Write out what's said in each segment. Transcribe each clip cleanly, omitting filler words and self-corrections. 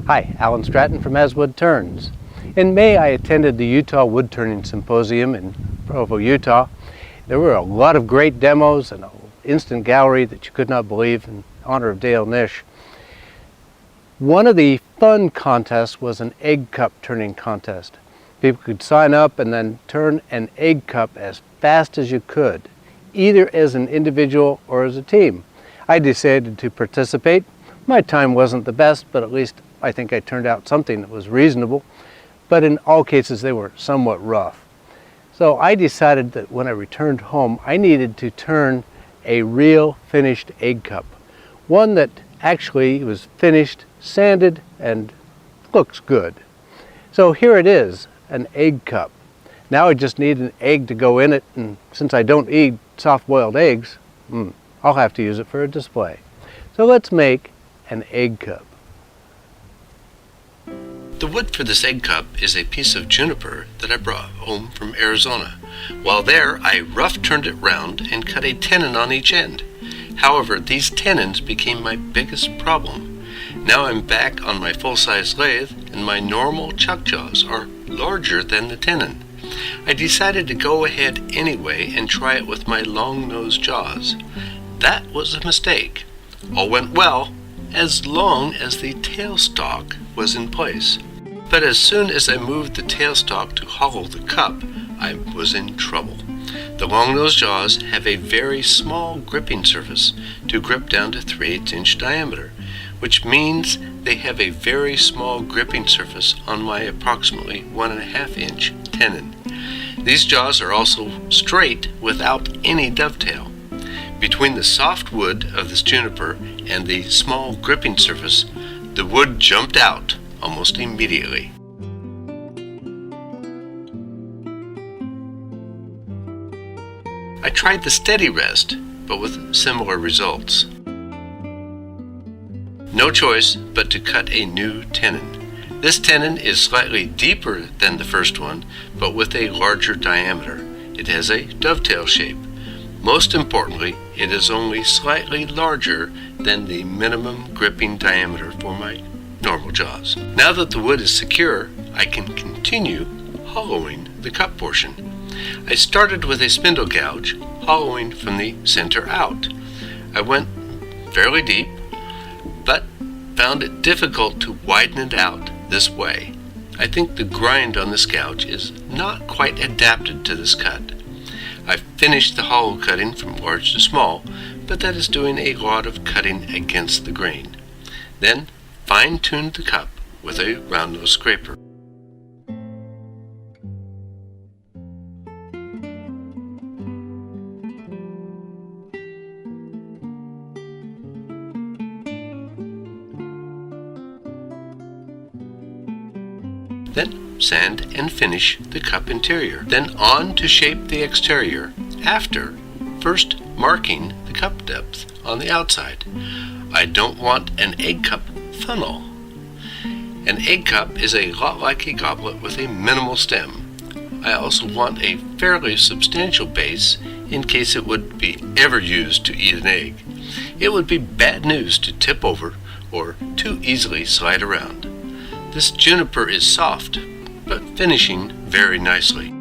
Hi, Alan Stratton from As Wood Turns. In May, I attended the Utah Woodturning Symposium in Provo, Utah. There were a lot of great demos and an instant gallery that you could not believe in honor of Dale Nish. One of the fun contests was an egg cup turning contest. People could sign up and then turn an egg cup as fast as you could, either as an individual or as a team. I decided to participate. My time wasn't the best, but at least I think I turned out something that was reasonable. But in all cases, they were somewhat rough. So I decided that when I returned home, I needed to turn a real finished egg cup. One that actually was finished, sanded, and looks good. So here it is, an egg cup. Now I just need an egg to go in it, and since I don't eat soft-boiled eggs, I'll have to use it for a display. So let's make an egg cup. The wood for this egg cup is a piece of juniper that I brought home from Arizona. While there, I rough turned it round and cut a tenon on each end. However, these tenons became my biggest problem. Now I'm back on my full-size lathe, and my normal chuck jaws are larger than the tenon. I decided to go ahead anyway and try it with my long-nosed jaws. That was a mistake. All went well as long as the tailstock was in place. But as soon as I moved the tailstock to hollow the cup, I was in trouble. The long-nosed jaws have a very small gripping surface to grip down to 3/8 inch diameter, which means they have a very small gripping surface on my approximately 1.5 inch tenon. These jaws are also straight without any dovetail. Between the soft wood of this juniper and the small gripping surface, the wood jumped out almost immediately. I tried the steady rest, but with similar results. No choice but to cut a new tenon. This tenon is slightly deeper than the first one, but with a larger diameter. It has a dovetail shape. Most importantly, it is only slightly larger than the minimum gripping diameter for my normal jaws. Now that the wood is secure, I can continue hollowing the cup portion. I started with a spindle gouge, hollowing from the center out. I went fairly deep, but found it difficult to widen it out this way. I think the grind on this gouge is not quite adapted to this cut. I've finished the hollow cutting from large to small, but that is doing a lot of cutting against the grain. Then fine-tuned the cup with a round-nose scraper. Then sand and finish the cup interior. Then on to shape the exterior after first marking the cup depth on the outside. I don't want an egg cup funnel. An egg cup is a lot like a goblet with a minimal stem. I also want a fairly substantial base in case it would be ever used to eat an egg. It would be bad news to tip over or too easily slide around. This juniper is soft, but finishing very nicely.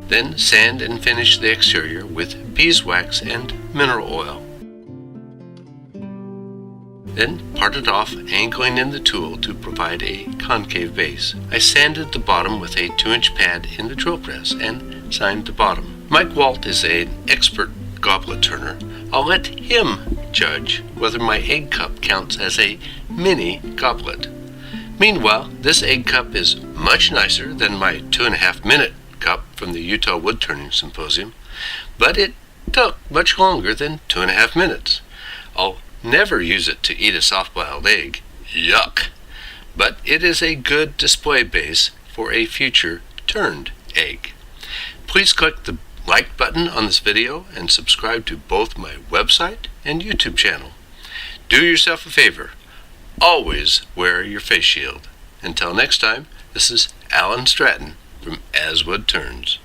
Then sand and finish the exterior with beeswax and mineral oil. Then part it off, angling in the tool to provide a concave base. I sanded the bottom with a 2-inch pad in the drill press and signed the bottom. Mike Walt is an expert goblet turner. I'll let him judge whether my egg cup counts as a mini goblet. Meanwhile, this egg cup is much nicer than my 2.5-minute Eggcup from the Utah Woodturning Symposium, but it took much longer than 2.5 minutes. I'll never use it to eat a soft-boiled egg. Yuck! But it is a good display base for a future turned egg. Please click the like button on this video and subscribe to both my website and YouTube channel. Do yourself a favor. Always wear your face shield. Until next time, this is Alan Stratton from As Wood Turns.